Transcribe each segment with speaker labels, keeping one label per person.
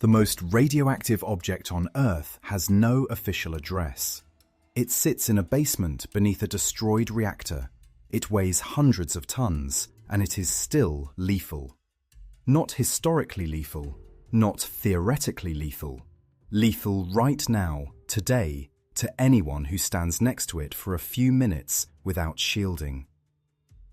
Speaker 1: The most radioactive object on Earth has no official address. It sits in a basement beneath a destroyed reactor. It weighs hundreds of tons, and it is still lethal. Not historically lethal, not theoretically lethal. Lethal right now, today, to anyone who stands next to it for a few minutes without shielding.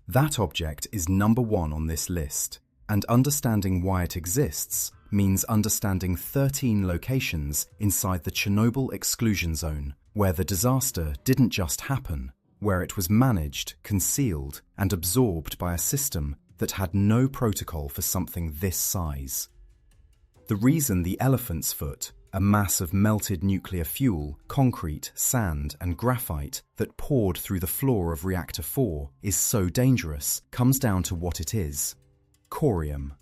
Speaker 1: That object is number one on this list, and understanding why it exists means understanding 13 locations inside the Chernobyl Exclusion Zone, where the disaster didn't just happen, where it was managed, concealed, and absorbed by a system that had no protocol for something this size. The reason the elephant's foot, a mass of melted nuclear fuel, concrete, sand, and graphite that poured through the floor of Reactor 4 is so dangerous comes down to what it is: corium.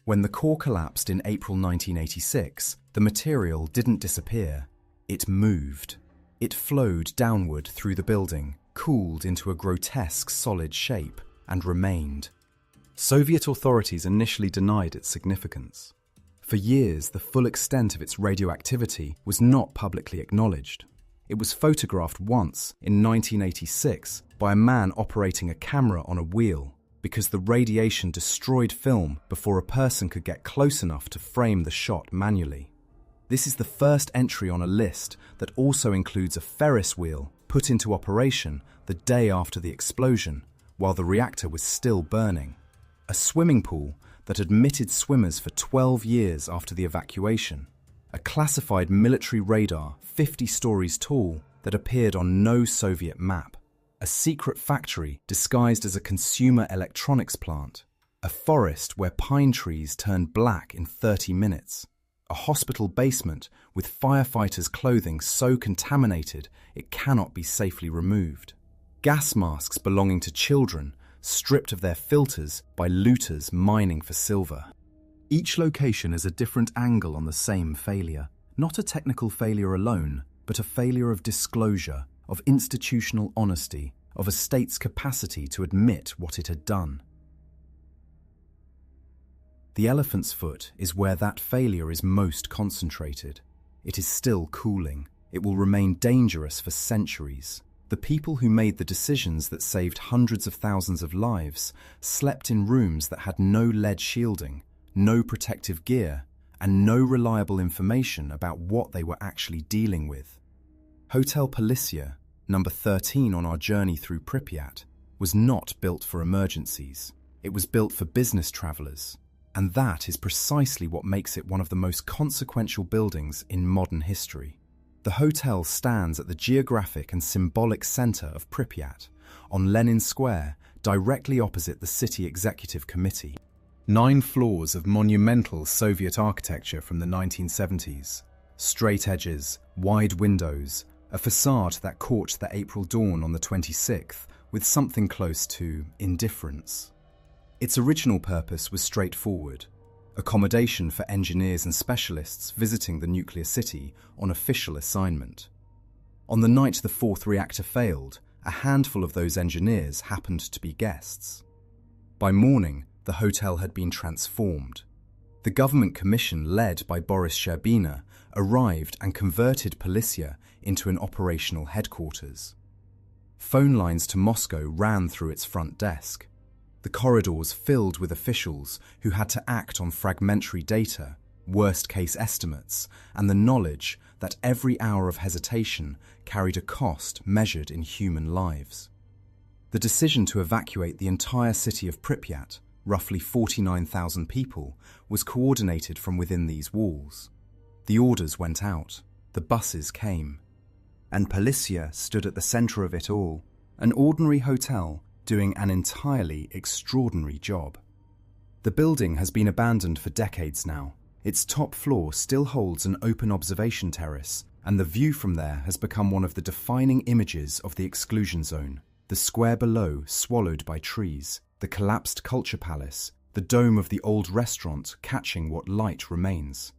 Speaker 1: When the core collapsed in April 1986, the material didn't disappear. It moved. It flowed downward through the building, cooled into a grotesque solid shape, and remained. Soviet authorities initially denied its significance. For years, the full extent of its radioactivity was not publicly acknowledged. It was photographed once, in 1986, by a man operating a camera on a wheel, because the radiation destroyed film before a person could get close enough to frame the shot manually. This is the first entry on a list that also includes a Ferris wheel put into operation the day after the explosion, while the reactor was still burning. A swimming pool that admitted swimmers for 12 years after the evacuation. A classified military radar 50 stories tall that appeared on no Soviet map. A secret factory disguised as a consumer electronics plant. A forest where pine trees turned black in 30 minutes. A hospital basement with firefighters' clothing so contaminated it cannot be safely removed. Gas masks belonging to children stripped of their filters by looters mining for silver. Each location is a different angle on the same failure. Not a technical failure alone, but a failure of disclosure, of institutional honesty, of a state's capacity to admit what it had done. The elephant's foot is where that failure is most concentrated. It is still cooling. It will remain dangerous for centuries. The people who made the decisions that saved hundreds of thousands of lives slept in rooms that had no lead shielding, no protective gear, and no reliable information about what they were actually dealing with. Hotel Polissya, number 13 on our journey through Pripyat, was not built for emergencies. It was built for business travelers, and that is precisely what makes it one of the most consequential buildings in modern history. The hotel stands at the geographic and symbolic center of Pripyat, on Lenin Square, directly opposite the City Executive Committee. 9 floors of monumental Soviet architecture from the 1970s. Straight edges, wide windows, a facade that caught the April dawn on the 26th with something close to indifference. Its original purpose was straightforward: accommodation for engineers and specialists visiting the nuclear city on official assignment. On the night the 4th reactor failed, a handful of those engineers happened to be guests. By morning, the hotel had been transformed. The government commission led by Boris Sherbina arrived and converted Polissya into an operational headquarters. Phone lines to Moscow ran through its front desk. The corridors filled with officials who had to act on fragmentary data, worst-case estimates, and the knowledge that every hour of hesitation carried a cost measured in human lives. The decision to evacuate the entire city of Pripyat, roughly 49,000 people, was coordinated from within these walls. The orders went out, the buses came, and Polissya stood at the center of it all, an ordinary hotel doing an entirely extraordinary job. The building has been abandoned for decades now. Its top floor still holds an open observation terrace, and the view from there has become one of the defining images of the exclusion zone. The square below swallowed by trees, the collapsed culture palace, the dome of the old restaurant catching what light remains.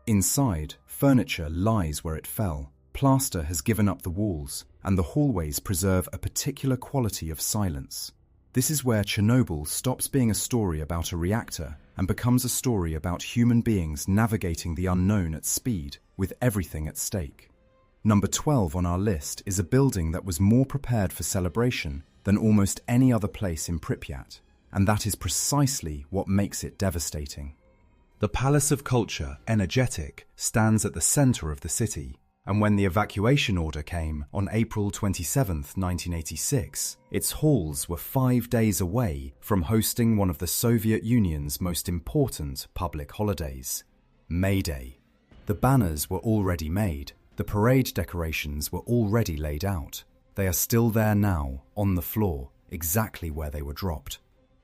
Speaker 1: Inside, furniture lies where it fell. Plaster has given up the walls, and the hallways preserve a particular quality of silence. This is where Chernobyl stops being a story about a reactor and becomes a story about human beings navigating the unknown at speed, with everything at stake. Number 12 on our list is a building that was more prepared for celebration than almost any other place in Pripyat, and that is precisely what makes it devastating. The Palace of Culture, energetic, stands at the center of the city, and when the evacuation order came on April 27, 1986, its halls were 5 days away from hosting one of the Soviet Union's most important public holidays, May Day. The banners were already made, the parade decorations were already laid out. They are still there now, on the floor, exactly where they were dropped.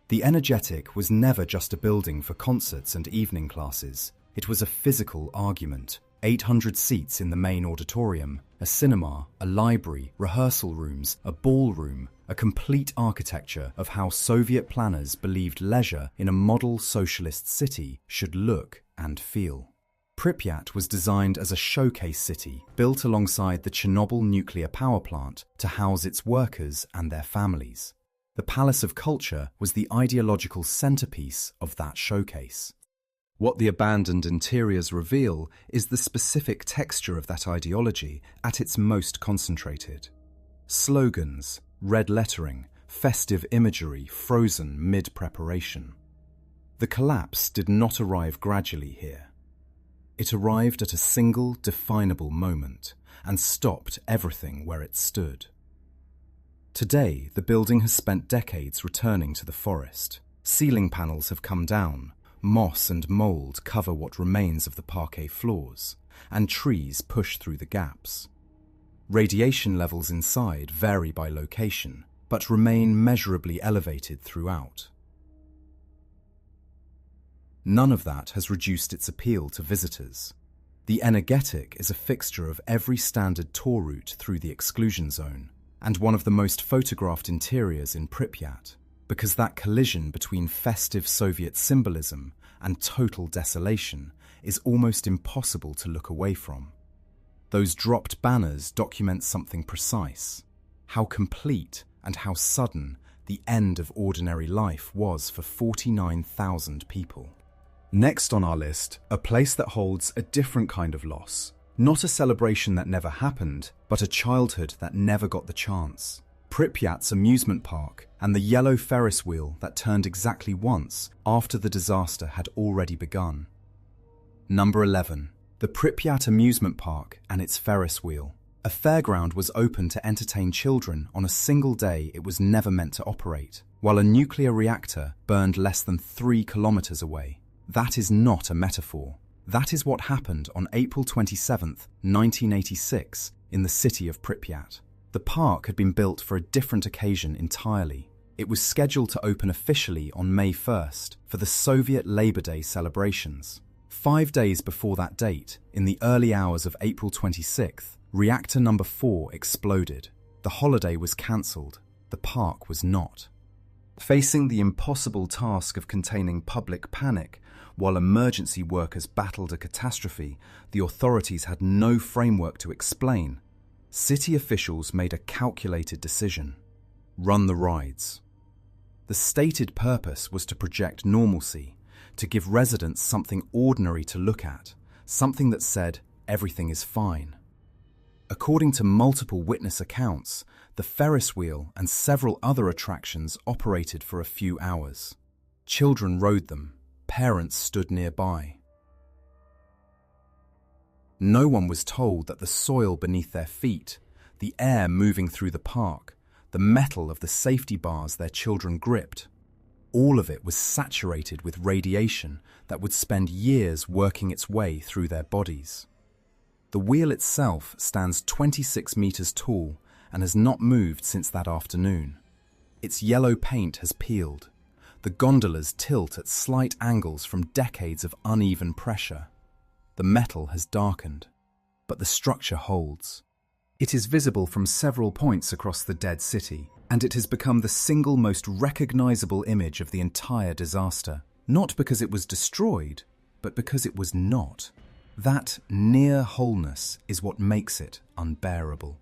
Speaker 1: The Energetic was never just a building for concerts and evening classes. It was a physical argument. 800 seats in the main auditorium, a cinema, a library, rehearsal rooms, a ballroom, a complete architecture of how Soviet planners believed leisure in a model socialist city should look and feel. Pripyat was designed as a showcase city built alongside the Chernobyl nuclear power plant to house its workers and their families. The Palace of Culture was the ideological centerpiece of that showcase. What the abandoned interiors reveal is the specific texture of that ideology at its most concentrated. Slogans, red lettering, festive imagery frozen mid-preparation. The collapse did not arrive gradually here. It arrived at a single definable moment and stopped everything where it stood. Today, the building has spent decades returning to the forest. Ceiling panels have come down, moss and mold cover what remains of the parquet floors, and trees push through the gaps. Radiation levels inside vary by location, but remain measurably elevated throughout. None of that has reduced its appeal to visitors. The Energetic is a fixture of every standard tour route through the exclusion zone, and one of the most photographed interiors in Pripyat, because that collision between festive Soviet symbolism and total desolation is almost impossible to look away from. Those dropped banners document something precise, how complete and how sudden the end of ordinary life was for 49,000 people. Next on our list, a place that holds a different kind of loss. Not a celebration that never happened, but a childhood that never got the chance. Pripyat's amusement park and the yellow Ferris wheel that turned exactly once after the disaster had already begun. Number 11. The Pripyat amusement park and its Ferris wheel. A fairground was open to entertain children on a single day it was never meant to operate, while a nuclear reactor burned less than 3 kilometers away. That is not a metaphor. That is what happened on April 27, 1986, in the city of Pripyat. The park had been built for a different occasion entirely. It was scheduled to open officially on May 1st for the Soviet Labor Day celebrations. 5 days before that date, in the early hours of April 26th, Reactor number 4 exploded. The holiday was cancelled. The park was not. Facing the impossible task of containing public panic, while emergency workers battled a catastrophe the authorities had no framework to explain, city officials made a calculated decision: run the rides. The stated purpose was to project normalcy, to give residents something ordinary to look at, something that said everything is fine. According to multiple witness accounts, the Ferris wheel and several other attractions operated for a few hours. Children rode them. Parents stood nearby. No one was told that the soil beneath their feet, the air moving through the park, the metal of the safety bars their children gripped, all of it was saturated with radiation that would spend years working its way through their bodies. The wheel itself stands 26 meters tall and has not moved since that afternoon. Its yellow paint has peeled. The gondolas tilt at slight angles from decades of uneven pressure. The metal has darkened, but the structure holds. It is visible from several points across the dead city, and it has become the single most recognizable image of the entire disaster, not because it was destroyed, but because it was not. That near wholeness is what makes it unbearable.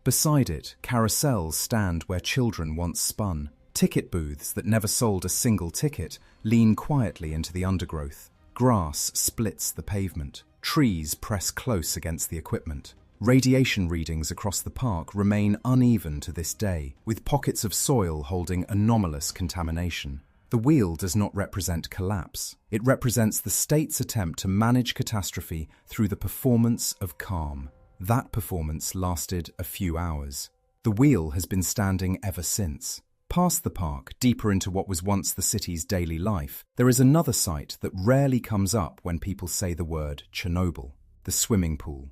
Speaker 1: Beside it, carousels stand where children once spun, Ticket booths that never sold a single ticket lean quietly into the undergrowth. Grass splits the pavement. Trees press close against the equipment. Radiation readings across the park remain uneven to this day, with pockets of soil holding anomalous contamination. The wheel does not represent collapse. It represents the state's attempt to manage catastrophe through the performance of calm. That performance lasted a few hours. The wheel has been standing ever since. Past the park, deeper into what was once the city's daily life, there is another site that rarely comes up when people say the word Chernobyl, the swimming pool.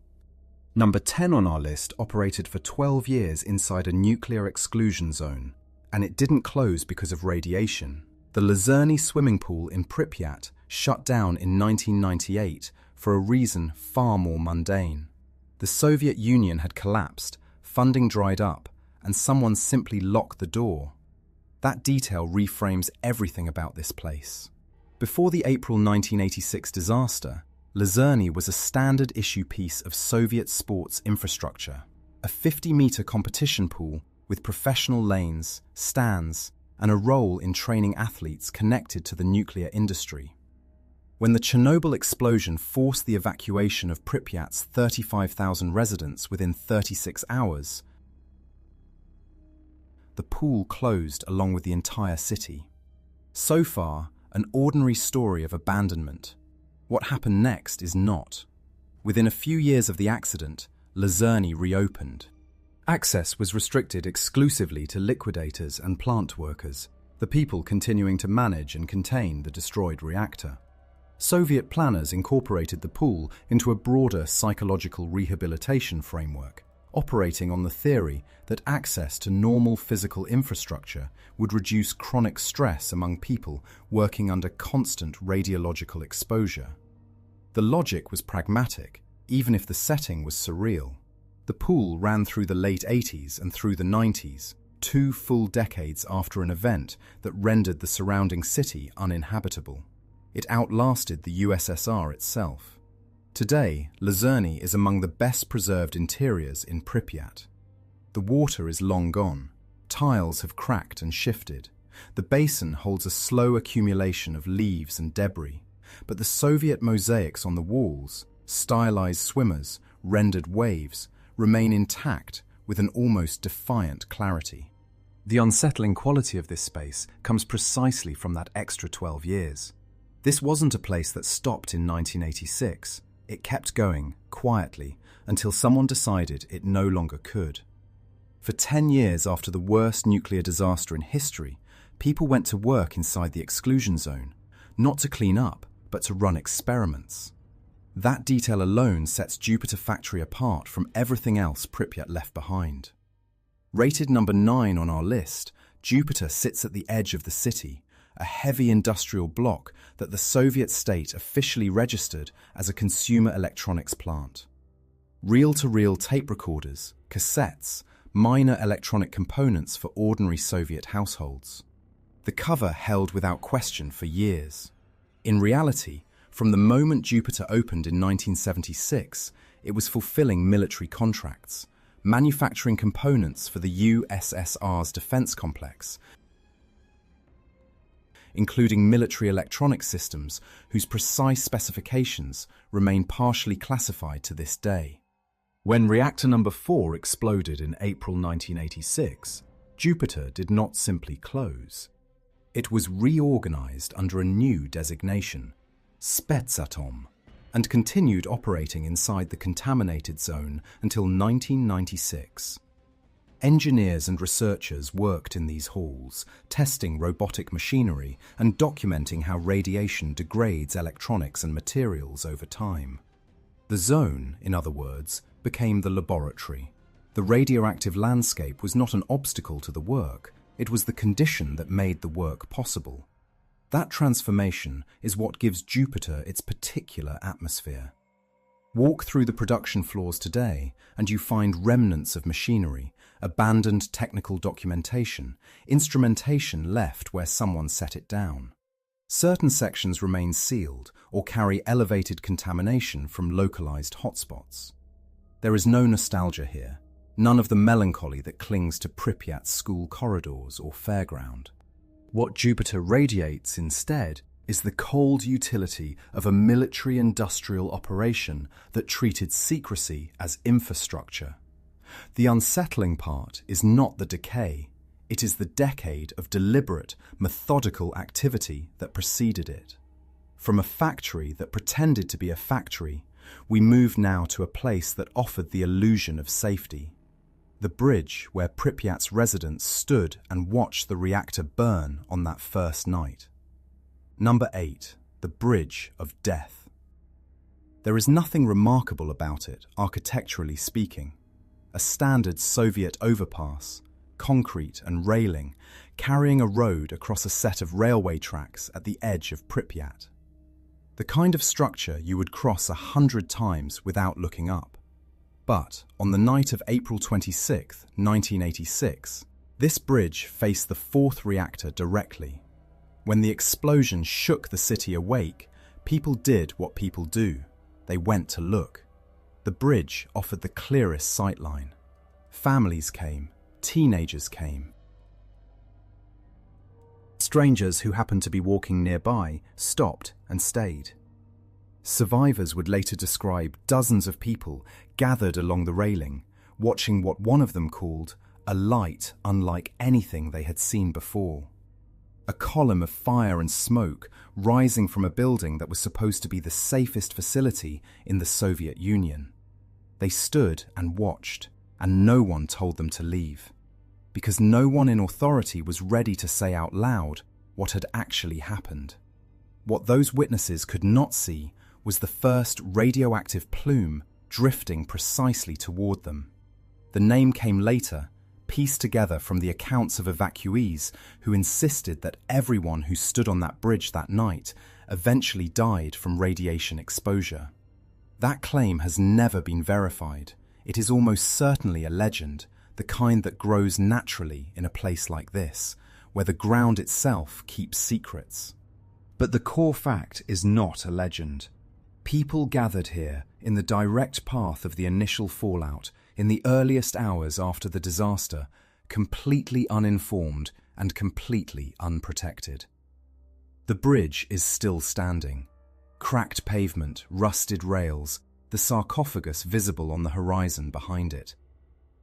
Speaker 1: Number 10 on our list operated for 12 years inside a nuclear exclusion zone, and it didn't close because of radiation. The Lazerni swimming pool in Pripyat shut down in 1998 for a reason far more mundane. The Soviet Union had collapsed, funding dried up, and someone simply locked the door. That detail reframes everything about this place. Before the April 1986 disaster, Lazerni was a standard-issue piece of Soviet sports infrastructure, a 50-meter competition pool with professional lanes, stands, and a role in training athletes connected to the nuclear industry. When the Chernobyl explosion forced the evacuation of Pripyat's 35,000 residents within 36 hours, the pool closed along with the entire city. So far, an ordinary story of abandonment. What happened next is not. Within a few years of the accident, Lazerni reopened. Access was restricted exclusively to liquidators and plant workers, the people continuing to manage and contain the destroyed reactor. Soviet planners incorporated the pool into a broader psychological rehabilitation framework, operating on the theory that access to normal physical infrastructure would reduce chronic stress among people working under constant radiological exposure. The logic was pragmatic, even if the setting was surreal. The pool ran through the late 80s and through the 90s, 2 full decades after an event that rendered the surrounding city uninhabitable. It outlasted the USSR itself. Today, Lazerni is among the best preserved interiors in Pripyat. The water is long gone. Tiles have cracked and shifted. The basin holds a slow accumulation of leaves and debris, but the Soviet mosaics on the walls, stylized swimmers, rendered waves, remain intact with an almost defiant clarity. The unsettling quality of this space comes precisely from that extra 12 years. This wasn't a place that stopped in 1986. It kept going, quietly, until someone decided it no longer could. For 10 years after the worst nuclear disaster in history, people went to work inside the exclusion zone, not to clean up, but to run experiments. That detail alone sets Jupiter Factory apart from everything else Pripyat left behind. Rated number 9 on our list, Jupiter sits at the edge of the city, a heavy industrial block that the Soviet state officially registered as a consumer electronics plant. Reel-to-reel tape recorders, cassettes, minor electronic components for ordinary Soviet households. The cover held without question for years. In reality, from the moment Jupiter opened in 1976, it was fulfilling military contracts, manufacturing components for the USSR's defense complex, including military electronic systems whose precise specifications remain partially classified to this day. When Reactor number 4 exploded in April 1986, Jupiter did not simply close. It was reorganized under a new designation, Spetsatom, and continued operating inside the contaminated zone until 1996. Engineers and researchers worked in these halls, testing robotic machinery and documenting how radiation degrades electronics and materials over time. The zone, in other words, became the laboratory. The radioactive landscape was not an obstacle to the work, it was the condition that made the work possible. That transformation is what gives Jupiter its particular atmosphere. Walk through the production floors today and you find remnants of machinery, abandoned technical documentation, instrumentation left where someone set it down. Certain sections remain sealed or carry elevated contamination from localized hotspots. There is no nostalgia here. None of the melancholy that clings to Pripyat's school corridors or fairground. What Jupiter radiates instead is the cold utility of a military-industrial operation that treated secrecy as infrastructure. The unsettling part is not the decay, it is the decade of deliberate, methodical activity that preceded it. From a factory that pretended to be a factory, we move now to a place that offered the illusion of safety. The bridge where Pripyat's residents stood and watched the reactor burn on that first night. Number 8. The Bridge of Death. There is nothing remarkable about it, architecturally speaking. A standard Soviet overpass, concrete and railing, carrying a road across a set of railway tracks at the edge of Pripyat. The kind of structure you would cross 100 times without looking up. But on the night of April 26, 1986, this bridge faced the fourth reactor directly. When the explosion shook the city awake, people did what people do. They went to look. The bridge offered the clearest sightline. Families came, teenagers came. Strangers who happened to be walking nearby stopped and stayed. Survivors would later describe dozens of people gathered along the railing, watching what one of them called a light unlike anything they had seen before. A column of fire and smoke rising from a building that was supposed to be the safest facility in the Soviet Union. They stood and watched, and no one told them to leave, because no one in authority was ready to say out loud what had actually happened. What those witnesses could not see was the first radioactive plume drifting precisely toward them. The name came later, pieced together from the accounts of evacuees who insisted that everyone who stood on that bridge that night eventually died from radiation exposure. That claim has never been verified. It is almost certainly a legend, the kind that grows naturally in a place like this, where the ground itself keeps secrets. But the core fact is not a legend. People gathered here in the direct path of the initial fallout in the earliest hours after the disaster, completely uninformed and completely unprotected. The bridge is still standing. Cracked pavement, rusted rails, the sarcophagus visible on the horizon behind it.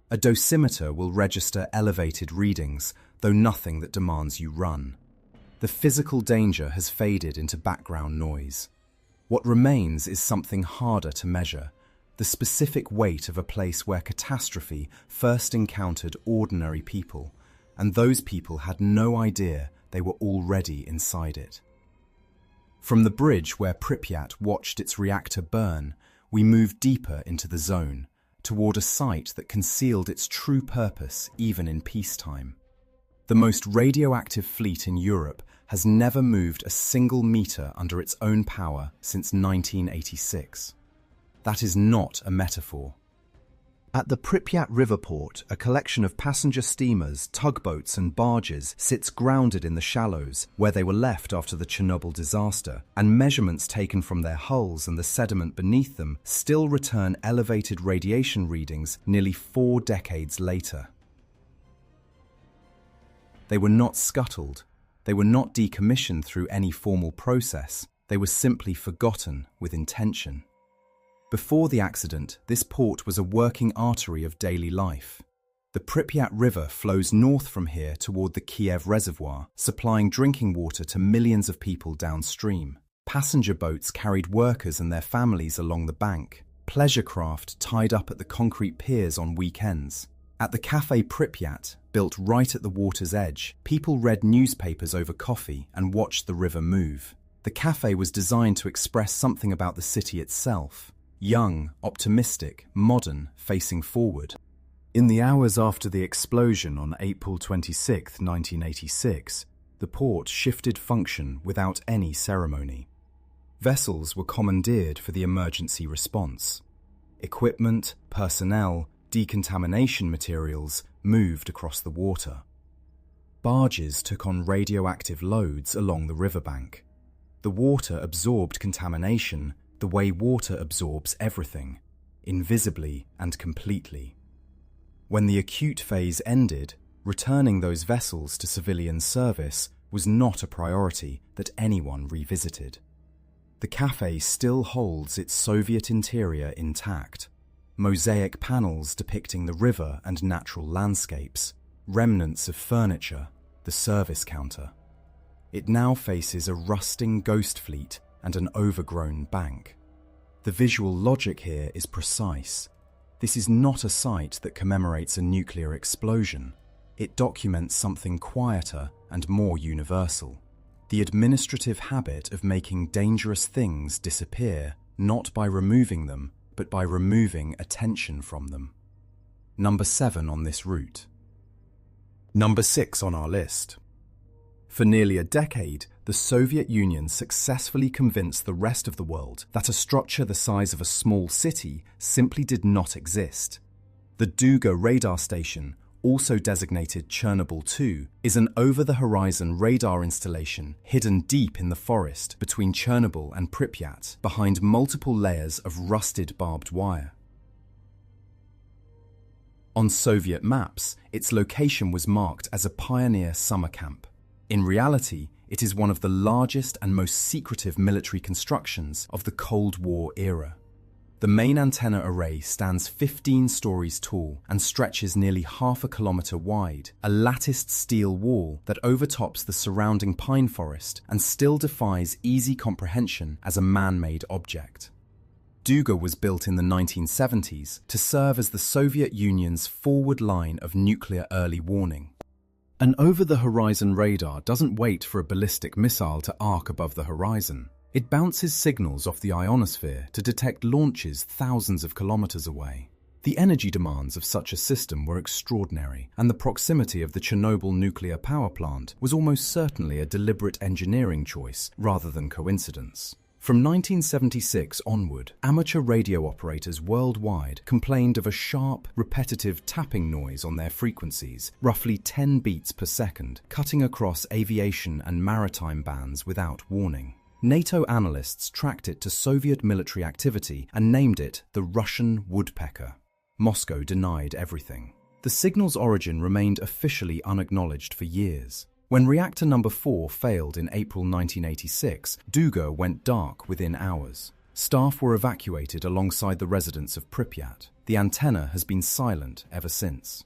Speaker 1: A dosimeter will register elevated readings, though nothing that demands you run. The physical danger has faded into background noise. What remains is something harder to measure, the specific weight of a place where catastrophe first encountered ordinary people, and those people had no idea they were already inside it. From the bridge where Pripyat watched its reactor burn, we move deeper into the zone, toward a site that concealed its true purpose even in peacetime. The most radioactive fleet in Europe has never moved a single meter under its own power since 1986. That is not a metaphor. At the Pripyat riverport, a collection of passenger steamers, tugboats and barges sits grounded in the shallows where they were left after the Chernobyl disaster, and measurements taken from their hulls and the sediment beneath them still return elevated radiation readings nearly 4 decades later. They were not scuttled. They were not decommissioned through any formal process. They were simply forgotten with intention. Before the accident, this port was a working artery of daily life. The Pripyat River flows north from here toward the Kiev Reservoir, supplying drinking water to millions of people downstream. Passenger boats carried workers and their families along the bank. Pleasure craft tied up at the concrete piers on weekends. At the Café Pripyat, built right at the water's edge, people read newspapers over coffee and watched the river move. The café was designed to express something about the city itself. Young, optimistic, modern, facing forward. In the hours after the explosion on April 26, 1986, the port shifted function without any ceremony. Vessels were commandeered for the emergency response. Equipment, personnel, decontamination materials moved across the water. Barges took on radioactive loads along the riverbank. The water absorbed contamination the way water absorbs everything, invisibly and completely. When the acute phase ended, returning those vessels to civilian service was not a priority that anyone revisited. The cafe still holds its Soviet interior intact. Mosaic panels depicting the river and natural landscapes, remnants of furniture, the service counter. It now faces a rusting ghost fleet and an overgrown bank. The visual logic here is precise. This is not a site that commemorates a nuclear explosion. It documents something quieter and more universal. The administrative habit of making dangerous things disappear, not by removing them, but by removing attention from them. Number 7 on this route. Number 6 on our list. For nearly a decade, the Soviet Union successfully convinced the rest of the world that a structure the size of a small city simply did not exist. The Duga radar station, also designated Chernobyl 2, is an over-the-horizon radar installation hidden deep in the forest between Chernobyl and Pripyat, behind multiple layers of rusted barbed wire. On Soviet maps, its location was marked as a pioneer summer camp. In reality, it is one of the largest and most secretive military constructions of the Cold War era. The main antenna array stands 15 stories tall and stretches nearly half a kilometer wide, a latticed steel wall that overtops the surrounding pine forest and still defies easy comprehension as a man-made object. Duga was built in the 1970s to serve as the Soviet Union's forward line of nuclear early warning. An over-the-horizon radar doesn't wait for a ballistic missile to arc above the horizon. It bounces signals off the ionosphere to detect launches thousands of kilometers away. The energy demands of such a system were extraordinary, and the proximity of the Chernobyl nuclear power plant was almost certainly a deliberate engineering choice rather than coincidence. From 1976 onward, amateur radio operators worldwide complained of a sharp, repetitive tapping noise on their frequencies, roughly 10 beats per second, cutting across aviation and maritime bands without warning. NATO analysts tracked it to Soviet military activity and named it the Russian woodpecker. Moscow denied everything. The signal's origin remained officially unacknowledged for years. When Reactor number 4 failed in April 1986, Duga went dark within hours. Staff were evacuated alongside the residents of Pripyat. The antenna has been silent ever since.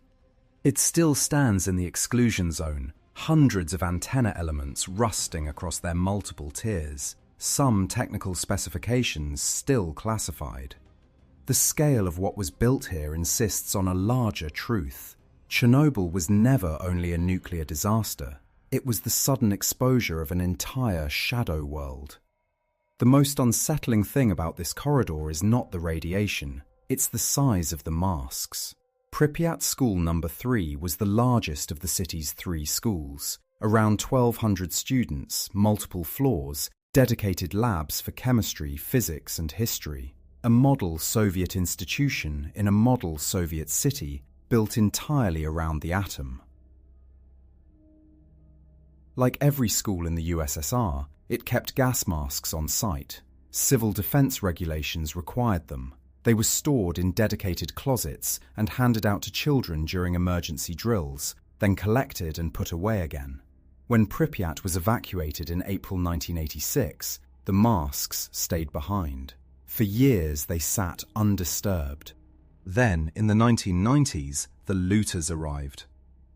Speaker 1: It still stands in the exclusion zone, hundreds of antenna elements rusting across their multiple tiers, some technical specifications still classified. The scale of what was built here insists on a larger truth. Chernobyl was never only a nuclear disaster. It was the sudden exposure of an entire shadow world. The most unsettling thing about this corridor is not the radiation, it's the size of the masks. Pripyat School number 3 was the largest of the city's 3 schools. Around 1,200 students, multiple floors, dedicated labs for chemistry, physics and history. A model Soviet institution in a model Soviet city built entirely around the atom. Like every school in the USSR, it kept gas masks on site. Civil defense regulations required them. They were stored in dedicated closets and handed out to children during emergency drills, then collected and put away again. When Pripyat was evacuated in April 1986, the masks stayed behind. For years they sat undisturbed. Then, in the 1990s, the looters arrived.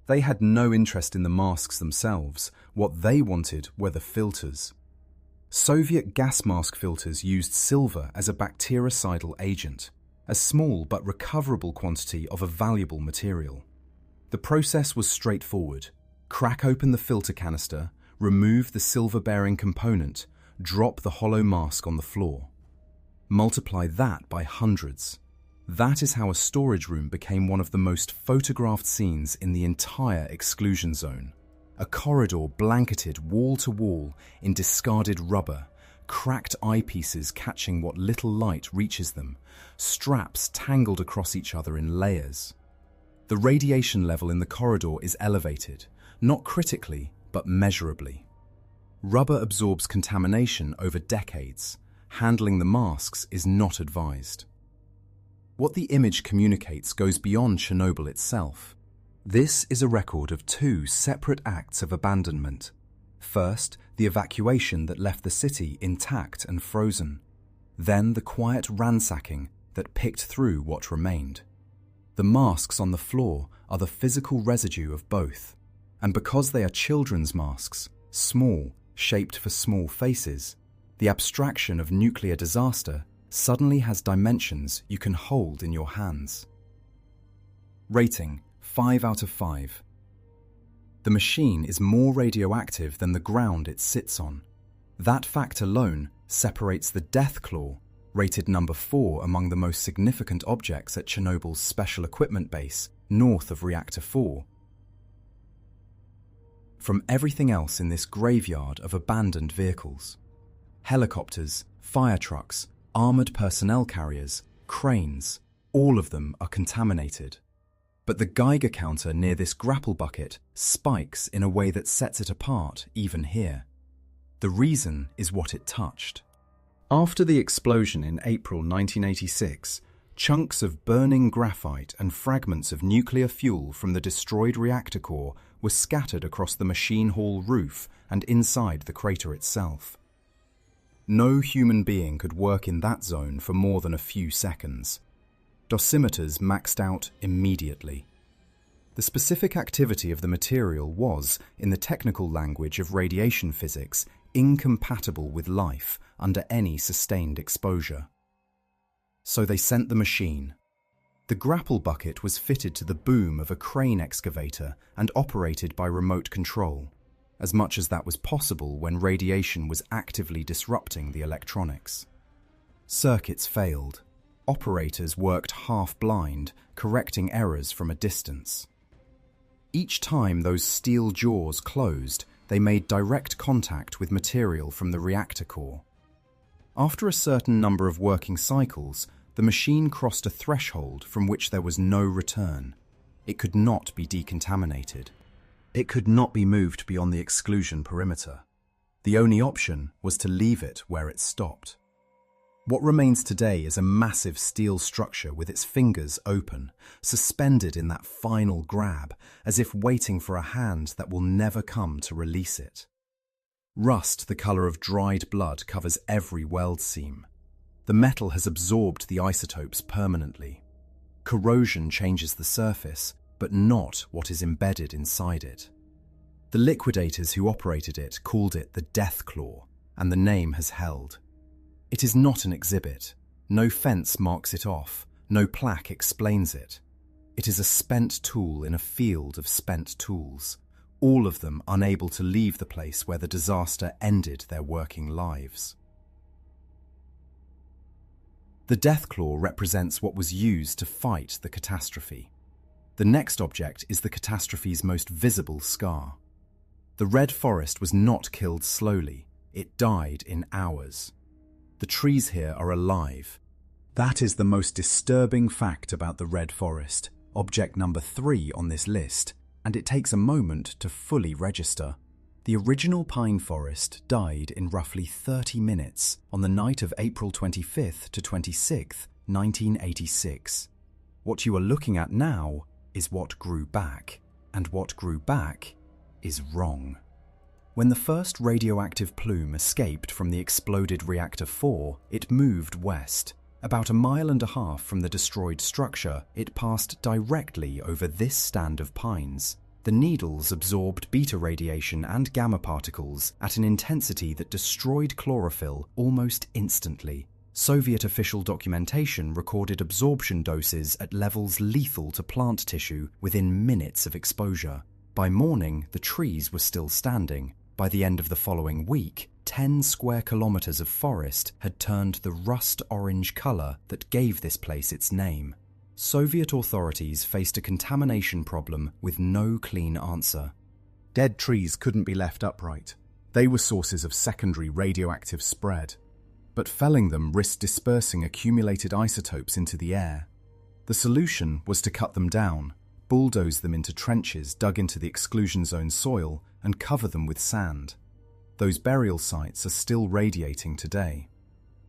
Speaker 1: They had no interest in the masks themselves. What they wanted were the filters. Soviet gas mask filters used silver as a bactericidal agent, a small but recoverable quantity of a valuable material. The process was straightforward. Crack open the filter canister, remove the silver-bearing component, drop the hollow mask on the floor. Multiply that by hundreds. That is how a storage room became one of the most photographed scenes in the entire exclusion zone. A corridor blanketed wall to wall in discarded rubber, cracked eyepieces catching what little light reaches them, straps tangled across each other in layers. The radiation level in the corridor is elevated, not critically, but measurably. Rubber absorbs contamination over decades. Handling the masks is not advised. What the image communicates goes beyond Chernobyl itself. This is a record of two separate acts of abandonment. First, the evacuation that left the city intact and frozen. Then the quiet ransacking that picked through what remained. The masks on the floor are the physical residue of both. And because they are children's masks, small, shaped for small faces, the abstraction of nuclear disaster suddenly has dimensions you can hold in your hands. Rating: 5 out of 5. The machine is more radioactive than the ground it sits on. That fact alone separates the Death Claw, rated number 4 among the most significant objects at Chernobyl's Special Equipment Base, north of Reactor 4, from everything else in this graveyard of abandoned vehicles. Helicopters, fire trucks, armoured personnel carriers, cranes, all of them are contaminated. But the Geiger counter near this grapple bucket spikes in a way that sets it apart even here. The reason is what it touched. After the explosion in April 1986, chunks of burning graphite and fragments of nuclear fuel from the destroyed reactor core were scattered across the machine hall roof and inside the crater itself. No human being could work in that zone for more than a few seconds. Dosimeters maxed out immediately. The specific activity of the material was, in the technical language of radiation physics, incompatible with life under any sustained exposure. So they sent the machine. The grapple bucket was fitted to the boom of a crane excavator and operated by remote control, as much as that was possible when radiation was actively disrupting the electronics. Circuits failed. Operators worked half-blind, correcting errors from a distance. Each time those steel jaws closed, they made direct contact with material from the reactor core. After a certain number of working cycles, the machine crossed a threshold from which there was no return. It could not be decontaminated. It could not be moved beyond the exclusion perimeter. The only option was to leave it where it stopped. What remains today is a massive steel structure with its fingers open, suspended in that final grab, as if waiting for a hand that will never come to release it. Rust, the colour of dried blood, covers every weld seam. The metal has absorbed the isotopes permanently. Corrosion changes the surface, but not what is embedded inside it. The Liquidators who operated it called it the Death Claw, and the name has held. It is not an exhibit. No fence marks it off. No plaque explains it. It is a spent tool in a field of spent tools, all of them unable to leave the place where the disaster ended their working lives. The Death Claw represents what was used to fight the catastrophe. The next object is the catastrophe's most visible scar. The Red Forest was not killed slowly. It died in hours. The trees here are alive. That is the most disturbing fact about the Red Forest, object number 3 on this list, and it takes a moment to fully register. The original pine forest died in roughly 30 minutes on the night of April 25th to 26th, 1986. What you are looking at now is what grew back, and what grew back is wrong. When the first radioactive plume escaped from the exploded Reactor 4, it moved west. About 1.5 miles from the destroyed structure, it passed directly over this stand of pines. The needles absorbed beta radiation and gamma particles at an intensity that destroyed chlorophyll almost instantly. Soviet official documentation recorded absorption doses at levels lethal to plant tissue within minutes of exposure. By morning, the trees were still standing. By the end of the following week, 10 square kilometers of forest had turned the rust-orange color that gave this place its name. Soviet authorities faced a contamination problem with no clean answer. Dead trees couldn't be left upright. They were sources of secondary radioactive spread. But felling them risked dispersing accumulated isotopes into the air. The solution was to cut them down, bulldoze them into trenches dug into the exclusion zone soil, and cover them with sand. Those burial sites are still radiating today.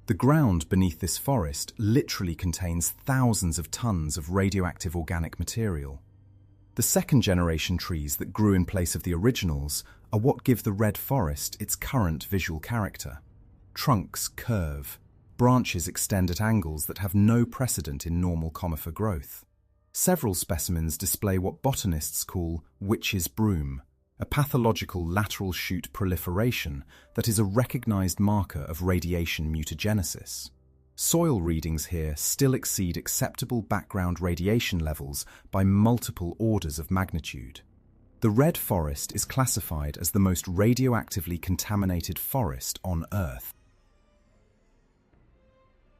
Speaker 1: The ground beneath this forest literally contains thousands of tons of radioactive organic material. The second-generation trees that grew in place of the originals are what give the red forest its current visual character. Trunks curve, branches extend at angles that have no precedent in normal conifer growth. Several specimens display what botanists call witch's broom, a pathological lateral shoot proliferation that is a recognized marker of radiation mutagenesis. Soil readings here still exceed acceptable background radiation levels by multiple orders of magnitude. The red forest is classified as the most radioactively contaminated forest on Earth.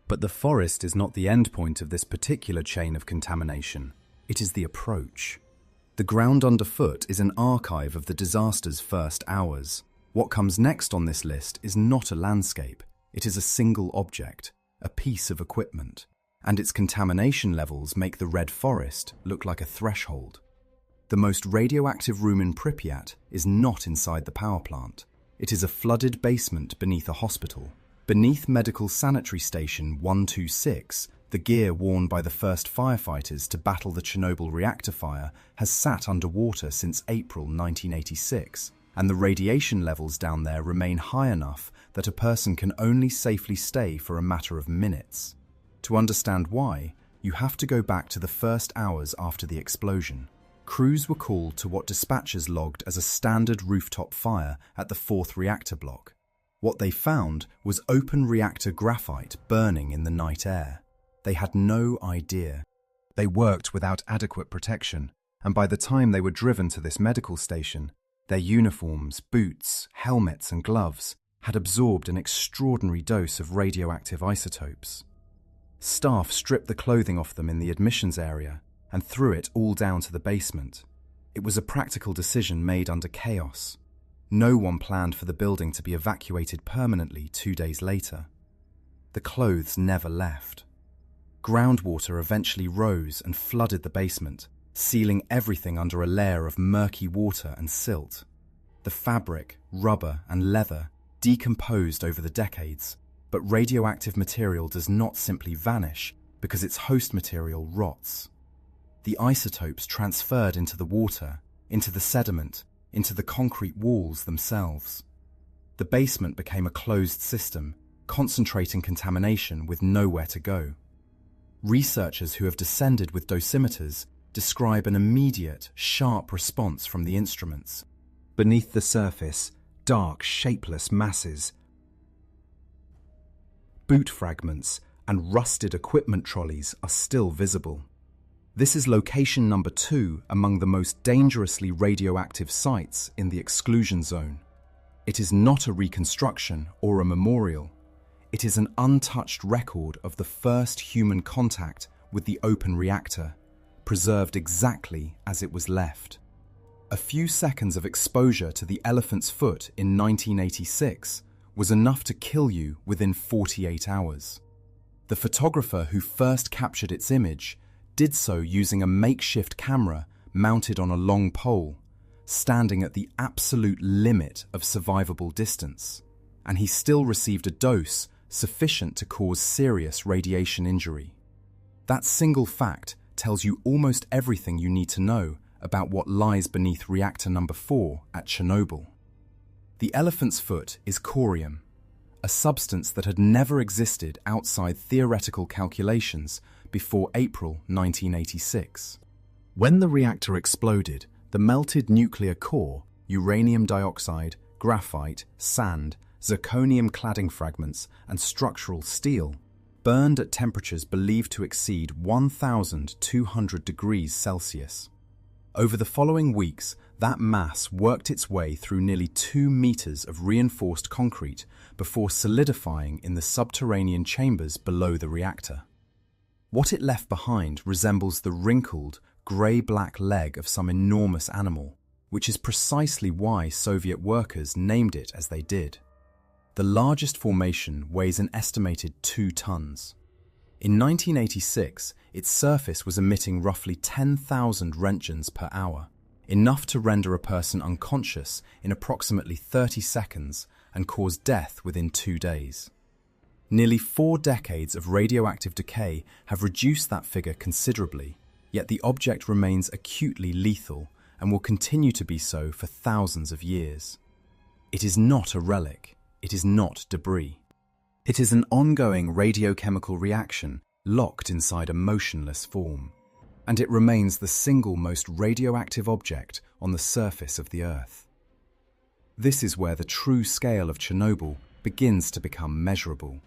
Speaker 1: But the forest is not the endpoint of this particular chain of contamination. It is the approach. The ground underfoot is an archive of the disaster's first hours. What comes next on this list is not a landscape. It is a single object, a piece of equipment. And its contamination levels make the red forest look like a threshold. The most radioactive room in Pripyat is not inside the power plant. It is a flooded basement beneath a hospital. Beneath Medical Sanitary Station 126, the gear worn by the first firefighters to battle the Chernobyl reactor fire has sat underwater since April 1986, and the radiation levels down there remain high enough that a person can only safely stay for a matter of minutes. To understand why, you have to go back to the first hours after the explosion. Crews were called to what dispatchers logged as a standard rooftop fire at the fourth reactor block. What they found was open reactor graphite burning in the night air. They had no idea. They worked without adequate protection, and by the time they were driven to this medical station, their uniforms, boots, helmets and gloves had absorbed an extraordinary dose of radioactive isotopes. Staff stripped the clothing off them in the admissions area and threw it all down to the basement. It was a practical decision made under chaos. No one planned for the building to be evacuated permanently 2 days later. The clothes never left. Groundwater eventually rose and flooded the basement, sealing everything under a layer of murky water and silt. The fabric, rubber, and leather decomposed over the decades, but radioactive material does not simply vanish because its host material rots. The isotopes transferred into the water, into the sediment, into the concrete walls themselves. The basement became a closed system, concentrating contamination with nowhere to go. Researchers who have descended with dosimeters describe an immediate, sharp response from the instruments. Beneath the surface, dark, shapeless masses, boot fragments, and rusted equipment trolleys are still visible. This is location number 2 among the most dangerously radioactive sites in the exclusion zone. It is not a reconstruction or a memorial. It is an untouched record of the first human contact with the open reactor, preserved exactly as it was left. A few seconds of exposure to the elephant's foot in 1986 was enough to kill you within 48 hours. The photographer who first captured its image did so using a makeshift camera mounted on a long pole, standing at the absolute limit of survivable distance, and he still received a dose sufficient to cause serious radiation injury. That single fact tells you almost everything you need to know about what lies beneath reactor number 4 at Chernobyl. The elephant's foot is corium, a substance that had never existed outside theoretical calculations before April 1986. When the reactor exploded, the melted nuclear core, uranium dioxide, graphite, sand, zirconium cladding fragments, and structural steel burned at temperatures believed to exceed 1,200 degrees Celsius. Over the following weeks, that mass worked its way through nearly 2 meters of reinforced concrete before solidifying in the subterranean chambers below the reactor. What it left behind resembles the wrinkled, grey-black leg of some enormous animal, which is precisely why Soviet workers named it as they did. The largest formation weighs an estimated 2 tons. In 1986, its surface was emitting roughly 10,000 roentgens per hour, enough to render a person unconscious in approximately 30 seconds and cause death within 2 days. Nearly 4 decades of radioactive decay have reduced that figure considerably, yet the object remains acutely lethal and will continue to be so for thousands of years. It is not a relic. It is not debris. It is an ongoing radiochemical reaction locked inside a motionless form, and it remains the single most radioactive object on the surface of the Earth. This is where the true scale of Chernobyl begins to become measurable.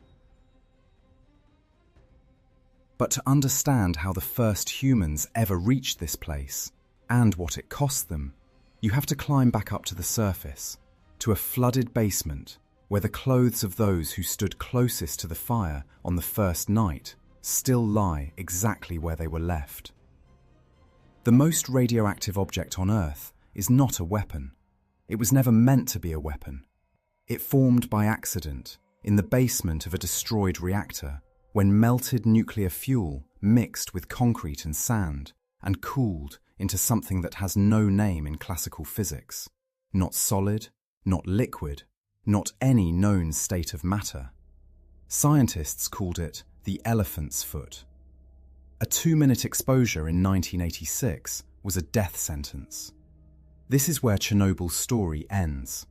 Speaker 1: But to understand how the first humans ever reached this place, and what it cost them, you have to climb back up to the surface, to a flooded basement where the clothes of those who stood closest to the fire on the first night still lie exactly where they were left. The most radioactive object on Earth is not a weapon. It was never meant to be a weapon. It formed by accident in the basement of a destroyed reactor when melted nuclear fuel mixed with concrete and sand and cooled into something that has no name in classical physics. Not solid, not liquid, not any known state of matter. Scientists called it the elephant's foot. A 2-minute exposure in 1986 was a death sentence. This is where Chernobyl's story ends.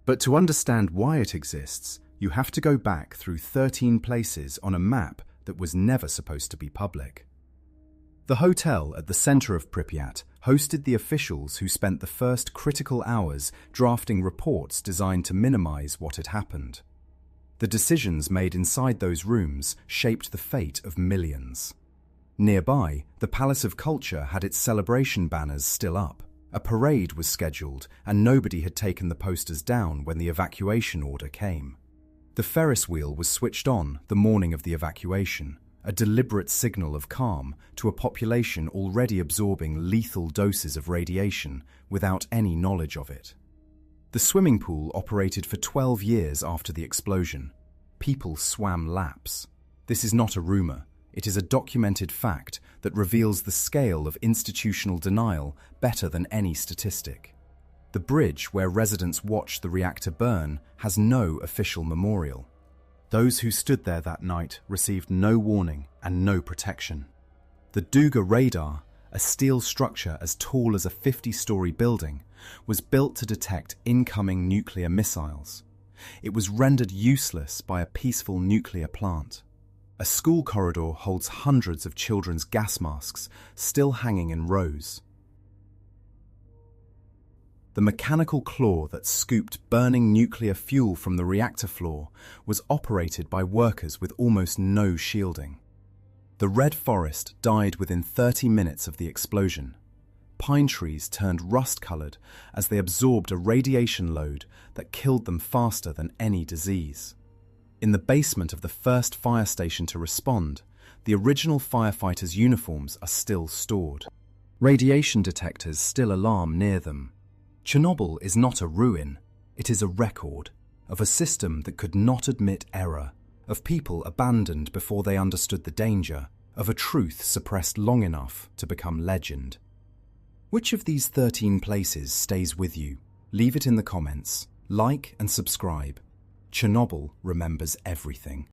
Speaker 1: But to understand why it exists, you have to go back through 13 places on a map that was never supposed to be public. The hotel at the center of Pripyat hosted the officials who spent the first critical hours drafting reports designed to minimize what had happened. The decisions made inside those rooms shaped the fate of millions. Nearby, the Palace of Culture had its celebration banners still up. A parade was scheduled, and nobody had taken the posters down when the evacuation order came. The Ferris wheel was switched on the morning of the evacuation, a deliberate signal of calm to a population already absorbing lethal doses of radiation without any knowledge of it. The swimming pool operated for 12 years after the explosion. People swam laps. This is not a rumor. It is a documented fact that reveals the scale of institutional denial better than any statistic. The bridge where residents watched the reactor burn has no official memorial. Those who stood there that night received no warning and no protection. The Duga radar, a steel structure as tall as a 50-story building, was built to detect incoming nuclear missiles. It was rendered useless by a peaceful nuclear plant. A school corridor holds hundreds of children's gas masks still hanging in rows. The mechanical claw that scooped burning nuclear fuel from the reactor floor was operated by workers with almost no shielding. The red forest died within 30 minutes of the explosion. Pine trees turned rust-colored as they absorbed a radiation load that killed them faster than any disease. In the basement of the first fire station to respond, the original firefighters' uniforms are still stored. Radiation detectors still alarm near them. Chernobyl is not a ruin, it is a record of a system that could not admit error, of people abandoned before they understood the danger, of a truth suppressed long enough to become legend. Which of these 13 places stays with you? Leave it in the comments. Like and subscribe. Chernobyl remembers everything.